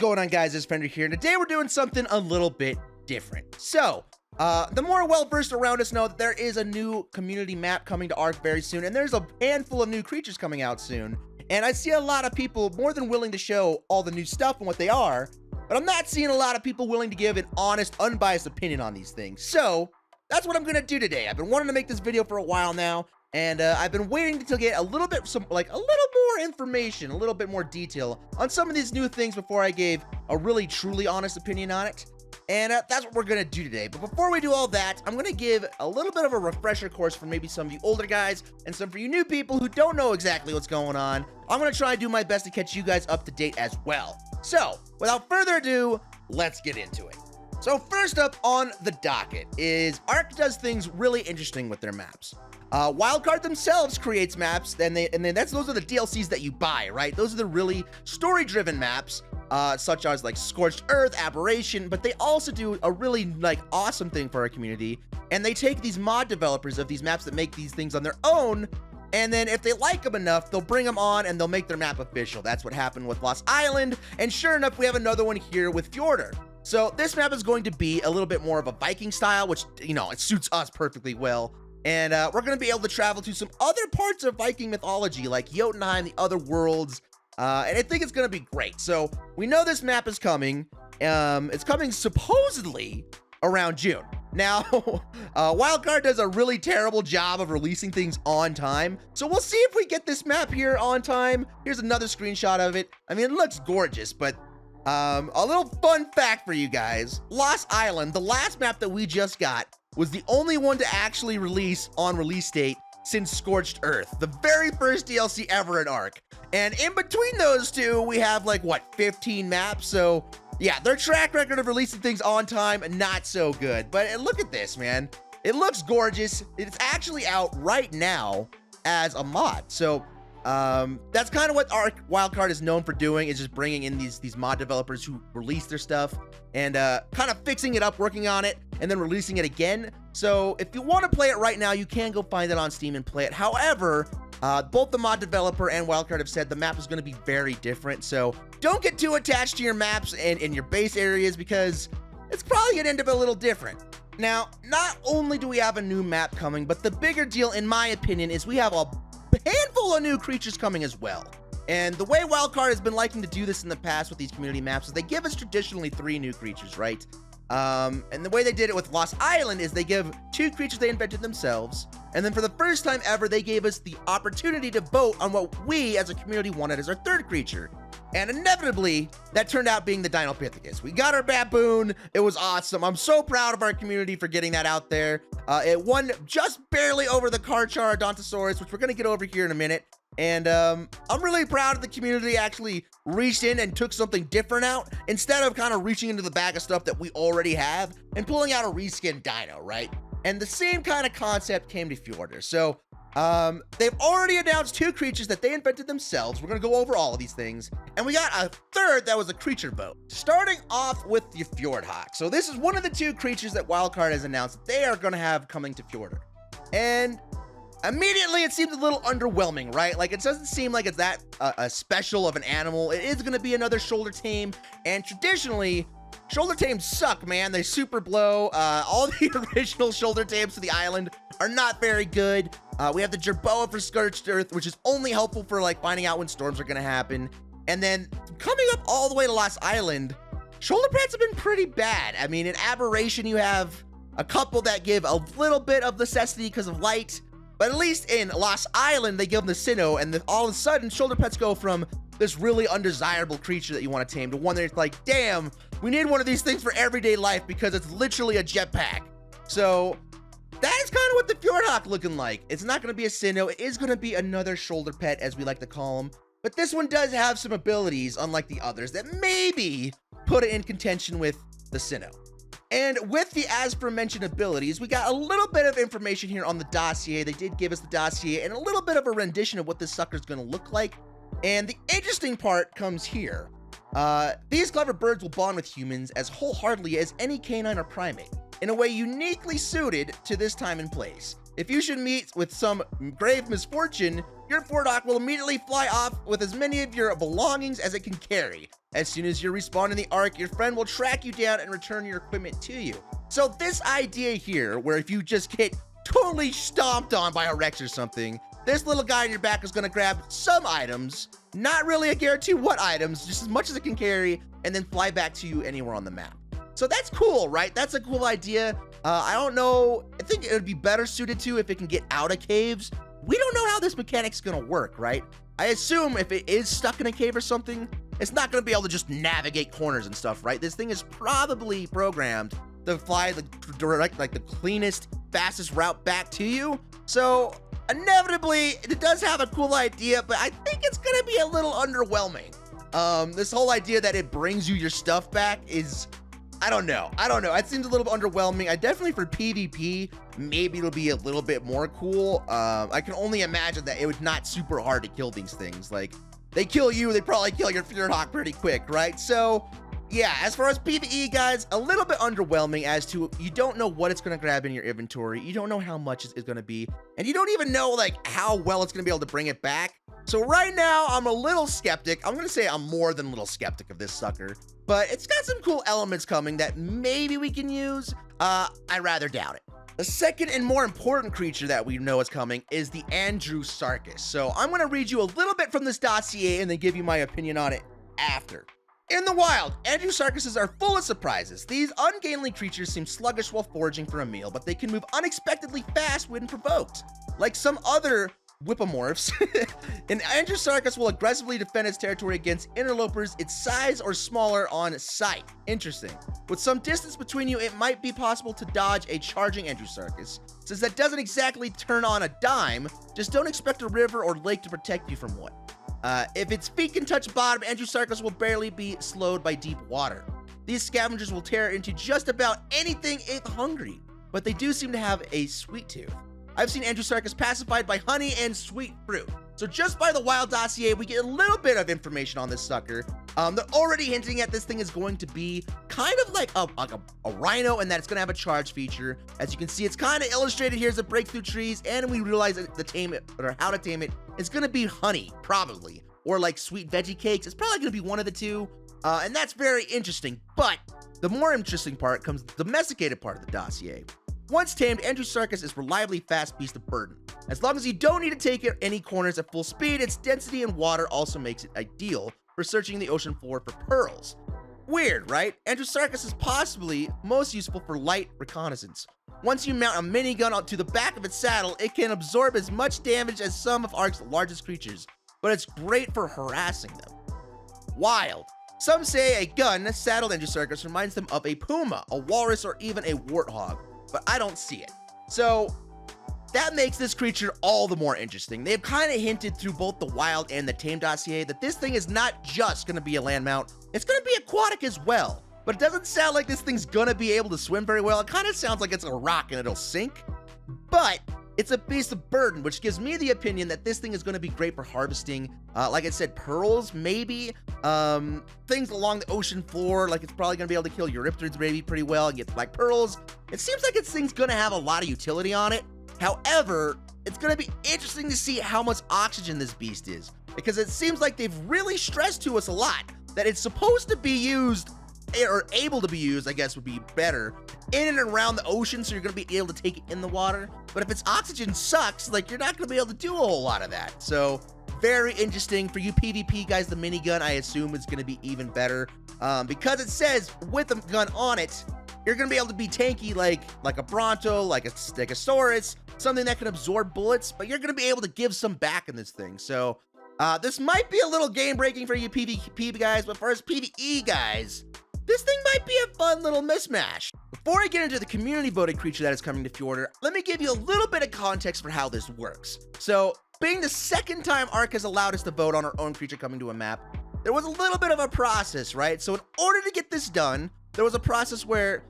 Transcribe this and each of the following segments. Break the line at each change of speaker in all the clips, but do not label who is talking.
going on, guys? It's Fender here, and today we're doing something a little bit different. So, the more well-versed around us know that there is a new community map coming to Ark very soon, and there's a handful of new creatures coming out soon. And I see a lot of people more than willing to show all the new stuff and what they are, but I'm not seeing a lot of people willing to give an honest, unbiased opinion on these things. So, that's what I'm gonna do today. I've been wanting to make this video for a while now, and I've been waiting to get a little bit, a little more information, a little bit more detail on some of these new things before I gave a really, truly honest opinion on it. And that's what we're gonna do today. But before we do all that, I'm gonna give a little bit of a refresher course for maybe some of you older guys and some for you new people who don't know exactly what's going on. I'm gonna try and do my best to catch you guys up to date as well. So, without further ado, let's get into it. So first up on the docket is Ark does things really interesting with their maps. Wildcard themselves creates maps, and then those are the DLCs that you buy, right? Those are the really story-driven maps, such as like Scorched Earth, Aberration, but they also do a really awesome thing for our community, and they take these mod developers of these maps that make these things on their own, and then if they like them enough, they'll bring them on and they'll make their map official. That's what happened with Lost Island, and sure enough, we have another one here with Fjord Hawk. So this map is going to be a little bit more of a Viking style, which, it suits us perfectly well. And we're going to be able to travel to some other parts of Viking mythology, like Jotunheim, the other worlds, and I think it's going to be great. So we know this map is coming. It's coming supposedly around June. Now, Wildcard does a really terrible job of releasing things on time, so we'll see if we get this map here on time. Here's another screenshot of it. I mean, it looks gorgeous, but a little fun fact for you guys. Lost Island, the last map that we just got, was the only one to actually release on release date since Scorched Earth, the very first DLC ever in Ark. And in between those two, we have 15 maps. So yeah, their track record of releasing things on time, not so good. But look at this, man. It looks gorgeous. It's actually out right now as a mod. So that's kind of what Ark Wildcard is known for doing, is just bringing in these mod developers who release their stuff and kind of fixing it up, working on it, and then releasing it again. So if you want to play it right now, you can go find it on Steam and play it. However, both the mod developer and Wildcard have said the map is going to be very different. So don't get too attached to your maps and in your base areas, because it's probably going to end up a little different. Now, not only do we have a new map coming, but the bigger deal, in my opinion, is we have a handful of new creatures coming as well. And the way Wildcard has been liking to do this in the past with these community maps is they give us traditionally 3 new creatures, right? And the way they did it with Lost Island is they give 2 creatures they invented themselves, and then for the first time ever, they gave us the opportunity to vote on what we as a community wanted as our 3rd creature. And inevitably, that turned out being the Dinopithecus. We got our baboon. It was awesome. I'm so proud of our community for getting that out there. It won just barely over the Karchar Odontosaurus, which we're going to get over here in a minute. And I'm really proud of the community actually reached in and took something different out, instead of kind of reaching into the bag of stuff that we already have and pulling out a reskin dino, right? And the same kind of concept came to Fjord Hawk. So they've already announced 2 creatures that they invented themselves. We're going to go over all of these things. And we got a 3rd that was a creature vote. Starting off with the Fjord Hawk. So this is one of the 2 creatures that Wildcard has announced that they are going to have coming to Fjord Hawk. And immediately it seems a little underwhelming, right? It doesn't seem like it's that a special of an animal. It is going to be another shoulder tame. And traditionally, shoulder tames suck, man. They super blow. All the original shoulder tames to the island are not very good. We have the Jerboa for Scorched Earth, which is only helpful for finding out when storms are going to happen. And then coming up all the way to Lost Island, shoulder pads have been pretty bad. I mean, in Aberration, you have a couple that give a little bit of necessity because of light, but at least in Lost Island, they give them the Sinnoh, and then all of a sudden, shoulder pets go from this really undesirable creature that you want to tame to one that's like, damn, we need one of these things for everyday life because it's literally a jetpack. So that is kind of what the Fjord Hawk looking like. It's not going to be a Sinnoh. It is going to be another shoulder pet, as we like to call them. But this one does have some abilities, unlike the others, that maybe put it in contention with the Sinnoh. And with the as-aforementioned abilities, we got a little bit of information here on the dossier. They did give us the dossier and a little bit of a rendition of what this sucker's going to look like. And the interesting part comes here. These clever birds will bond with humans as wholeheartedly as any canine or primate, in a way uniquely suited to this time and place. If you should meet with some grave misfortune, your Fjord Hawk will immediately fly off with as many of your belongings as it can carry. As soon as you respawn in the Ark, your friend will track you down and return your equipment to you. So this idea here, where if you just get totally stomped on by a Rex or something, this little guy on your back is going to grab some items, not really a guarantee what items, just as much as it can carry, and then fly back to you anywhere on the map. So that's cool, right? That's a cool idea. I don't know. I think it would be better suited to if it can get out of caves. We don't know how this mechanic's going to work, right? I assume if it is stuck in a cave or something, it's not going to be able to just navigate corners and stuff, right? This thing is probably programmed to fly the direct, like the cleanest, fastest route back to you. So inevitably, it does have a cool idea, but I think it's going to be a little underwhelming. This whole idea that it brings you your stuff back is, I don't know. It seems a little bit underwhelming. I definitely, for PvP, maybe it'll be a little bit more cool. I can only imagine that it would not super hard to kill these things. Like, they kill you, they probably kill your Fjord Hawk pretty quick, right? So yeah, as far as PvE, guys, a little bit underwhelming as to you don't know what it's going to grab in your inventory. You don't know how much it's going to be, and you don't even know like how well it's going to be able to bring it back. So right now, I'm a little skeptic. I'm going to say I'm more than a little skeptic of this sucker, but it's got some cool elements coming that maybe we can use. I rather doubt it. The second and more important creature that we know is coming is the Andrew Sarkis. So I'm going to read you a little bit from this dossier and then give you my opinion on it after. In the wild, Andrew Sarkises are full of surprises. These ungainly creatures seem sluggish while foraging for a meal, but they can move unexpectedly fast when provoked. Like some other whipomorphs, an Andrew Sarkis will aggressively defend its territory against interlopers its size or smaller on sight. Interesting. With some distance between you, it might be possible to dodge a charging Andrew Sarkis. Since that doesn't exactly turn on a dime, just don't expect a river or lake to protect you from one. If its feet can touch bottom, Andrew Sarkis will barely be slowed by deep water. These scavengers will tear into just about anything if hungry, but they do seem to have a sweet tooth. I've seen Andrew Sarkis pacified by honey and sweet fruit. So just by the wild dossier, we get a little bit of information on this sucker. They're already hinting at this thing is going to be kind of like a rhino, and that it's going to have a charge feature. As you can see, it's kind of illustrated here as a breakthrough trees, and we realize that the tame it, or how to tame it, is going to be honey, probably, or like sweet veggie cakes. It's probably going to be one of the two, and that's very interesting. But the more interesting part comes the domesticated part of the dossier. Once tamed, Andrew Sarkis is reliably fast beast of burden. As long as you don't need to take it any corners at full speed, its density in water also makes it ideal for searching the ocean floor for pearls. Weird, right? Andrew Sarkis is possibly most useful for light reconnaissance. Once you mount a minigun onto the back of its saddle, it can absorb as much damage as some of Ark's largest creatures, but it's great for harassing them. Wild. Some say a gun saddled Andrew Sarkis reminds them of a puma, a walrus, or even a warthog, but I don't see it. So that makes this creature all the more interesting. They've kind of hinted through both the wild and the tame dossier that this thing is not just going to be a land mount, it's going to be aquatic as well. But it doesn't sound like this thing's going to be able to swim very well. It kind of sounds like it's a rock and it'll sink. But it's a beast of burden, which gives me the opinion that this thing is going to be great for harvesting. Like I said, pearls, maybe. Things along the ocean floor, like it's probably going to be able to kill Eurypterids maybe pretty well and get black pearls. It seems like this thing's going to have a lot of utility on it. However, it's going to be interesting to see how much oxygen this beast is, because it seems like they've really stressed to us a lot that it's supposed to be used, or able to be used, I guess would be better, in and around the ocean, so you're going to be able to take it in the water. But if its oxygen sucks, like, you're not going to be able to do a whole lot of that. So very interesting. For you PvP guys, the minigun, I assume, is going to be even better, because it says with the gun on it, you're going to be able to be tanky like a Bronto, like a Stegosaurus, something that can absorb bullets, but you're going to be able to give some back in this thing. So this might be a little game-breaking for you PvP guys, but for us PvE guys, this thing might be a fun little mismatch. Before I get into the community-voted creature that is coming to Fjord, let me give you a little bit of context for how this works. So, being the second time Ark has allowed us to vote on our own creature coming to a map, there was a little bit of a process, right? So in order to get this done, there was a process where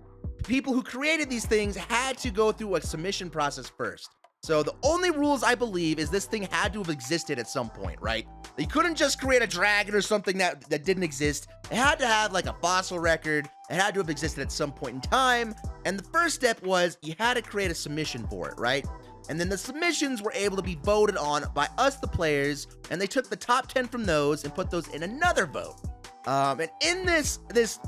people who created these things had to go through a submission process first. So the only rules, I believe, is this thing had to have existed at some point, right? You couldn't just create a dragon or something that didn't exist. It had to have like a fossil record. It had to have existed at some point in time. And the first step was you had to create a submission for it, right? and then the submissions were able to be voted on by us, the players, and they took the top 10 from those and put those in another vote. And in this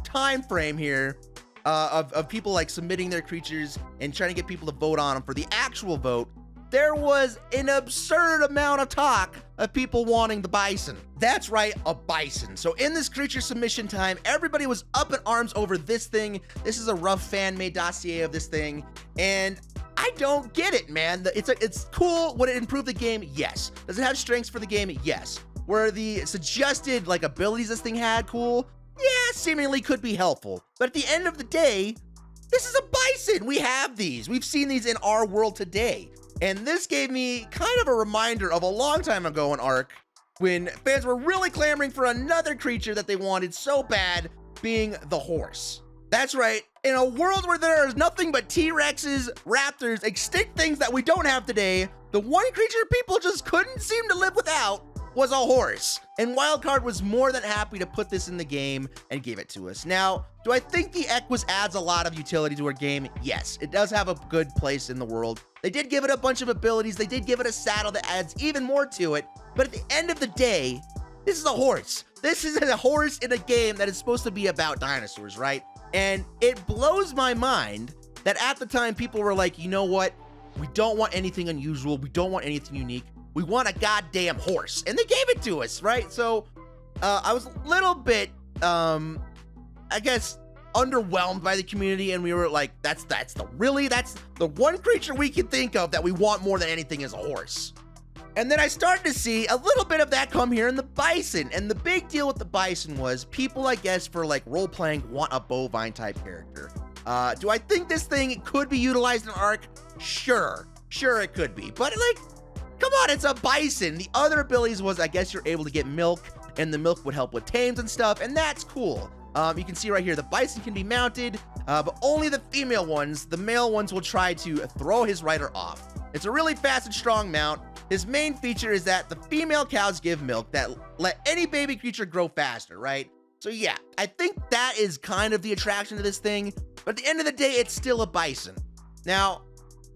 time frame here of people like submitting their creatures and trying to get people to vote on them for the actual vote, there was an absurd amount of talk of people wanting the bison. That's right, a bison. So in this creature submission time, everybody was up in arms over this thing. This is a rough fan-made dossier of this thing, and I don't get it, man. It's cool. Would it improve the game? Yes. Does it have strengths for the game? Yes. Were the suggested like abilities this thing had cool? Yeah, seemingly could be helpful. But at the end of the day, this is a bison. We have these. We've seen these in our world today. And this gave me kind of a reminder of a long time ago in Ark when fans were really clamoring for another creature that they wanted so bad, being the horse. That's right, in a world where there is nothing but T-Rexes, raptors, extinct things that we don't have today, the one creature people just couldn't seem to live without was a horse. And Wildcard was more than happy to put this in the game and give it to us. Now, do I think the Equus adds a lot of utility to our game? Yes, it does have a good place in the world. They did give it a bunch of abilities. They did give it a saddle that adds even more to it. But at the end of the day, this is a horse. This is a horse in a game that is supposed to be about dinosaurs, right? And it blows my mind that at the time people were like, you know what? We don't want anything unusual. We don't want anything unique. We want a goddamn horse. And they gave it to us, right? So I was a little bit, I guess, underwhelmed by the community, and we were like, that's the one creature we can think of that we want more than anything is a horse. And then I started to see a little bit of that come here in the bison. And the big deal with the bison was people, I guess, for like role-playing want a bovine type character. Do I think this thing could be utilized in Ark? Sure it could be. But like, come on, it's a bison. The other abilities was, I guess, you're able to get milk, and the milk would help with tames and stuff, and that's cool. You can see right here, the bison can be mounted, but only the female ones. The male ones will try to throw his rider off. It's a really fast and strong mount. His main feature is that the female cows give milk that let any baby creature grow faster, right? So yeah, I think that is kind of the attraction to this thing, but at the end of the day, it's still a bison. Now,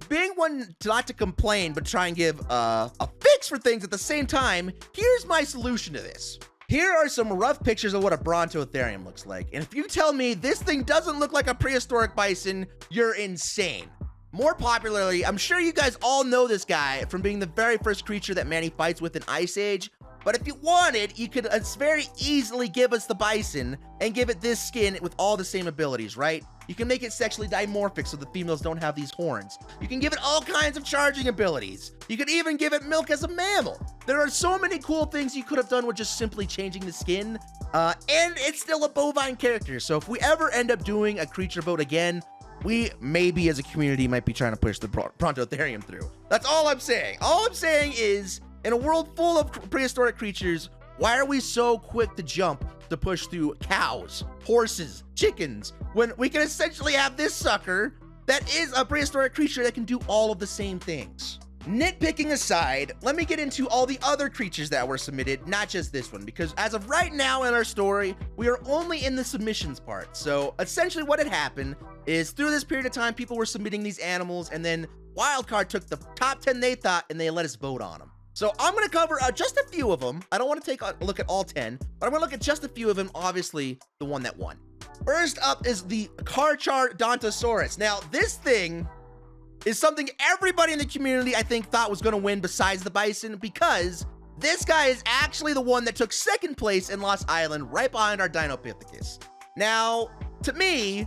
being one not to complain, but try and give a fix for things at the same time, here's my solution to this. Here are some rough pictures of what a Brontotherium looks like, and if you tell me this thing doesn't look like a prehistoric bison, you're insane. More popularly, I'm sure you guys all know this guy from being the very first creature that Manny fights with in Ice Age, but if you wanted, you could very easily give us the bison and give it this skin with all the same abilities, right? You can make it sexually dimorphic so the females don't have these horns. You can give it all kinds of charging abilities. You could even give it milk as a mammal. There are so many cool things you could have done with just simply changing the skin, and it's still a bovine character. So if we ever end up doing a creature vote again, we maybe as a community might be trying to push the Brontotherium through. That's all I'm saying. All I'm saying is, in a world full of prehistoric creatures, why are we so quick to jump to push through cows, horses, chickens, when we can essentially have this sucker that is a prehistoric creature that can do all of the same things? Nitpicking aside, let me get into all the other creatures that were submitted, not just this one, because as of right now in our story, we are only in the submissions part. So essentially what had happened is through this period of time, people were submitting these animals, and then Wildcard took the top 10 they thought, and they let us vote on them. So I'm going to cover just a few of them. I don't want to take a look at all 10, but I'm going to look at just a few of them, obviously the one that won. First up is the Carcharodontosaurus. Now, this thing is something everybody in the community, I think, thought was going to win besides the bison, because this guy is actually the one that took second place in Lost Island, right behind our Dinopithecus. Now, to me,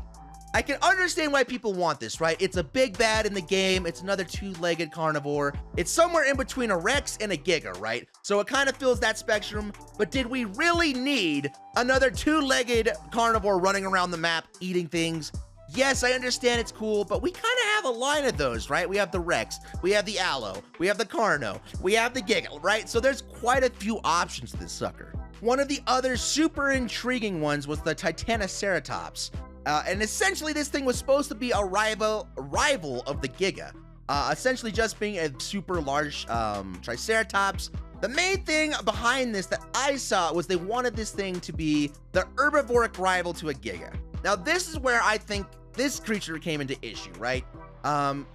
I can understand why people want this, right? It's a big bad in the game. It's another two-legged carnivore. It's somewhere in between a Rex and a Giga, right? So it kind of fills that spectrum, but did we really need another two-legged carnivore running around the map eating things? Yes, I understand it's cool, but we kind of have a line of those, right? We have the Rex, we have the Allo, we have the Carno, we have the Giga, right? So there's quite a few options to this sucker. One of the other super intriguing ones was the Titanoceratops. And essentially this thing was supposed to be a rival of the Giga, essentially just being a super large Triceratops. The main thing behind this that I saw was they wanted this thing to be the herbivoric rival to a Giga. Now this is where I think this creature came into issue, right?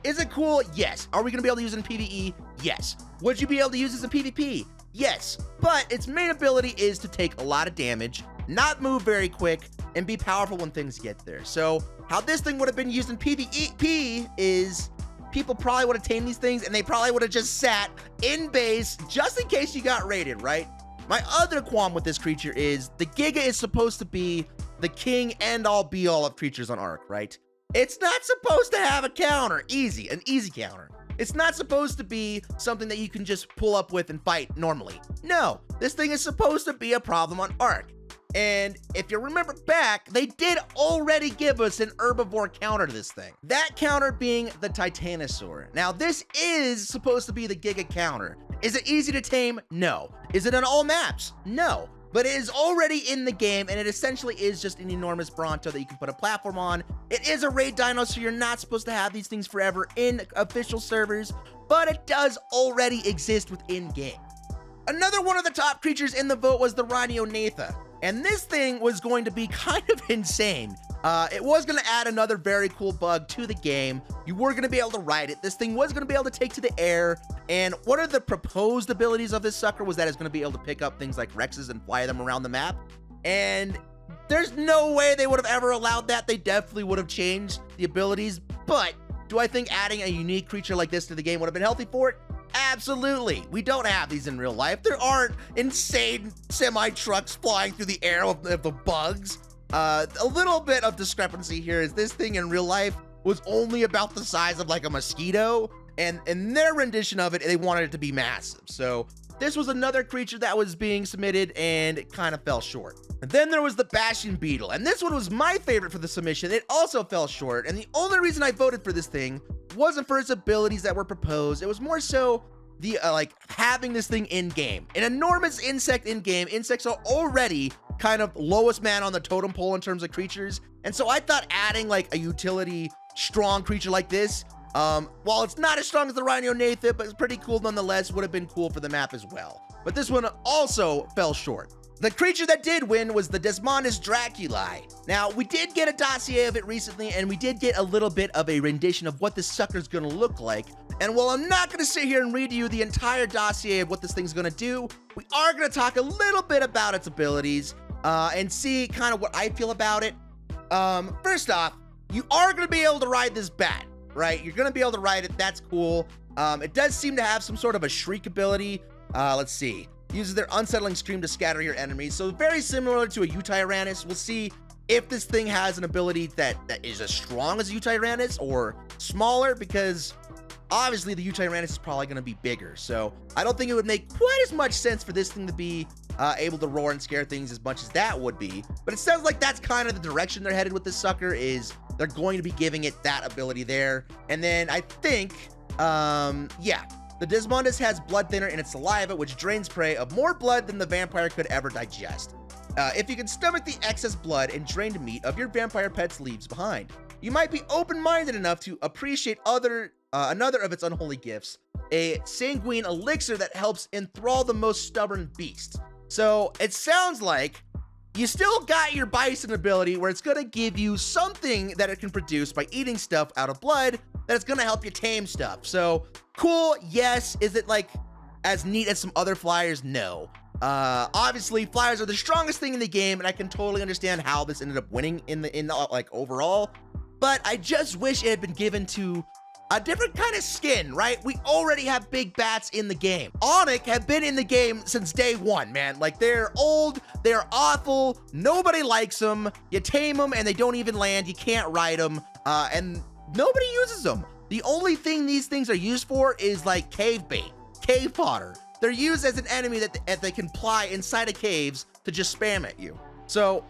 Is it cool? Yes. Are we going to be able to use it in PvE? Yes. Would you be able to use this in PvP? Yes. But its main ability is to take a lot of damage, not move very quick, and be powerful when things get there. So how this thing would have been used in PvP is people probably would have tamed these things, and they probably would have just sat in base just in case you got raided, right? My other qualm with this creature is the Giga is supposed to be the king and all be all of creatures on Ark, right? It's not supposed to have a counter, an easy counter. It's not supposed to be something that you can just pull up with and fight normally. No, this thing is supposed to be a problem on Ark. And if you remember back, they did already give us an herbivore counter to this thing. That counter being the Titanosaur. Now, this is supposed to be the Giga counter. Is it easy to tame? No. Is it on all maps? No. But it is already in the game, and it essentially is just an enormous Bronto that you can put a platform on. It is a raid dino, so you're not supposed to have these things forever in official servers, but it does already exist within game. Another one of the top creatures in the vote was the Ronio Natha. And this thing was going to be kind of insane. It was going to add another very cool bug to the game. You were going to be able to ride it. This thing was going to be able to take to the air. And one of the proposed abilities of this sucker was that it's going to be able to pick up things like Rexes and fly them around the map. And there's no way they would have ever allowed that. They definitely would have changed the abilities. But do I think adding a unique creature like this to the game would have been healthy for it? Absolutely. We don't have these in real life. There aren't insane semi-trucks flying through the air of the bugs. A little bit of discrepancy here is this thing in real life was only about the size of like a mosquito, and in their rendition of it, they wanted it to be massive. So this was another creature that was being submitted and it kind of fell short. And then there was the Bastion Beetle, and this one was my favorite for the submission. It also fell short, and the only reason I voted for this thing wasn't for its abilities that were proposed. It was more so the like having this thing in game. An enormous insect in game. Insects are already kind of lowest man on the totem pole in terms of creatures, and so I thought adding like a utility strong creature like this, while it's not as strong as the Ronio Natha, but it's pretty cool nonetheless, would have been cool for the map as well. But this one also fell short. The creature that did win was the Desmondeze Draculi. Now, we did get a dossier of it recently, and we did get a little bit of a rendition of what this sucker's gonna look like. And while I'm not gonna sit here and read you the entire dossier of what this thing's gonna do, we are gonna talk a little bit about its abilities, and see kind of what I feel about it. First off, you are gonna be able to ride this bat, right? You're gonna be able to ride it, that's cool. It does seem to have some sort of a shriek ability. Let's see. Uses their unsettling scream to scatter your enemies. So very similar to a Utyrannus. We'll see if this thing has an ability that is as strong as a Utyrannus or smaller, because obviously the Utyrannus is probably going to be bigger. So I don't think it would make quite as much sense for this thing to be able to roar and scare things as much as that would be. But it sounds like that's kind of the direction they're headed with this sucker, is they're going to be giving it that ability there. And then I think, yeah. The Desmondeze has blood thinner in its saliva, which drains prey of more blood than the vampire could ever digest. If you can stomach the excess blood and drained meat of your vampire pets leaves behind, you might be open-minded enough to appreciate another of its unholy gifts, a sanguine elixir that helps enthrall the most stubborn beasts. So it sounds like you still got your bison ability, where it's gonna give you something that it can produce by eating stuff out of blood that it's gonna help you tame stuff. So cool, yes. Is it like as neat as some other flyers? No. Obviously flyers are the strongest thing in the game, and I can totally understand how this ended up winning in the like overall, but I just wish it had been given to a different kind of skin, right? We already have big bats in the game. Onyx have been in the game since day one, man. Like, they're old, they're awful, nobody likes them. You tame them and they don't even land, you can't ride them, and nobody uses them. The only thing these things are used for is like cave bait, cave fodder. They're used as an enemy that they can ply inside of caves to just spam at you. So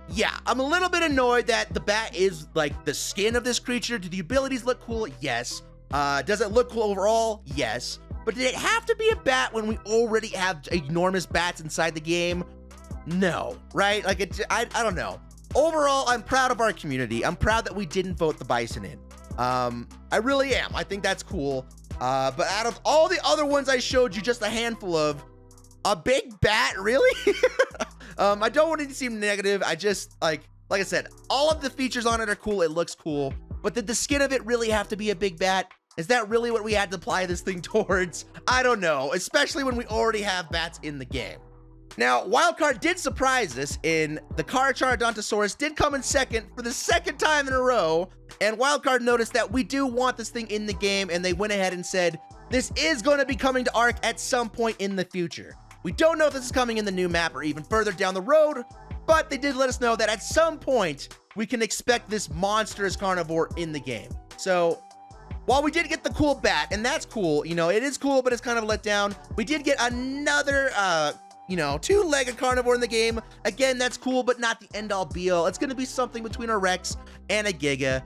yeah, I'm a little bit annoyed that the bat is like the skin of this creature. Do the abilities look cool? Yes. Does it look cool overall? Yes. But did it have to be a bat when we already have enormous bats inside the game? No, right? Like, I don't know. Overall, I'm proud of our community. I'm proud that we didn't vote the bison in. I really am. I think that's cool. But out of all the other ones I showed you just a handful of, a big bat, really? I don't want it to seem negative. I just, like I said, all of the features on it are cool. It looks cool. but did the skin of it really have to be a big bat? Is that really what we had to apply this thing towards? I don't know, especially when we already have bats in the game. Now, Wildcard did surprise us in the Charodontosaurus did come in second for the second time in a row, and Wildcard noticed that we do want this thing in the game, and they went ahead and said, this is going to be coming to Ark at some point in the future. We don't know if this is coming in the new map or even further down the road, but they did let us know that at some point, we can expect this monstrous carnivore in the game. So, while we did get the cool bat, and that's cool, you know, it is cool, but it's kind of let down, we did get another, you know, two-legged carnivore in the game. Again, that's cool, but not the end-all be-all. It's going to be something between a Rex and a Giga.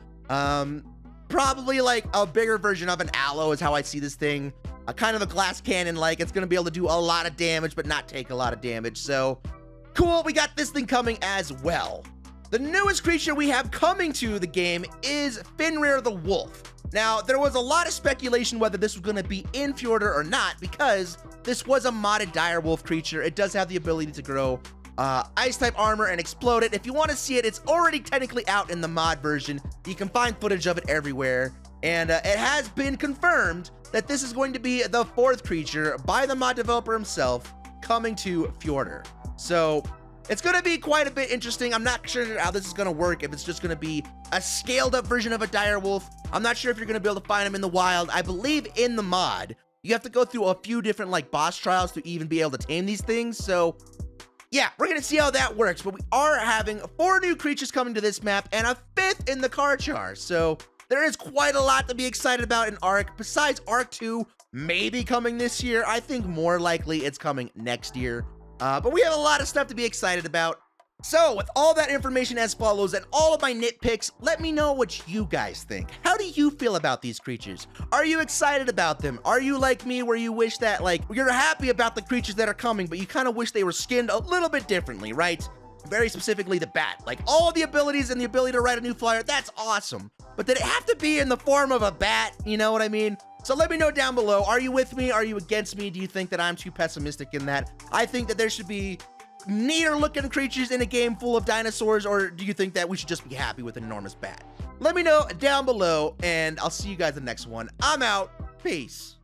Probably like a bigger version of an Aloe is how I see this thing. Kind of a glass cannon-like. It's going to be able to do a lot of damage, but not take a lot of damage. So, cool, we got this thing coming as well. The newest creature we have coming to the game is Finra the Wolf. Now, there was a lot of speculation whether this was going to be in Fjordur or not, because this was a modded direwolf creature. It does have the ability to grow ice-type armor and explode it. If you want to see it, it's already technically out in the mod version. You can find footage of it everywhere, and it has been confirmed that this is going to be the fourth creature by the mod developer himself coming to Fjordur. So, it's going to be quite a bit interesting. I'm not sure how this is going to work, if it's just going to be a scaled-up version of a direwolf. I'm not sure if you're going to be able to find them in the wild. I believe in the mod, you have to go through a few different like boss trials to even be able to tame these things. So, yeah, we're going to see how that works. But we are having 4 new creatures coming to this map and a 5th in the Karchar. So, there is quite a lot to be excited about in Ark. Besides Ark 2 maybe coming this year, I think more likely it's coming next year. But we have a lot of stuff to be excited about. So, with all that information as follows and all of my nitpicks, let me know what you guys think. How do you feel about these creatures? Are you excited about them? Are you like me where you wish that, like, you're happy about the creatures that are coming, but you kind of wish they were skinned a little bit differently, right? Very specifically the bat. Like, all the abilities and the ability to ride a new flyer, that's awesome. But did it have to be in the form of a bat? You know what I mean? So let me know down below. Are you with me? Are you against me? Do you think that I'm too pessimistic in that? I think that there should be neater looking creatures in a game full of dinosaurs, or do you think that we should just be happy with an enormous bat? Let me know down below, and I'll see you guys in the next one. I'm out. Peace.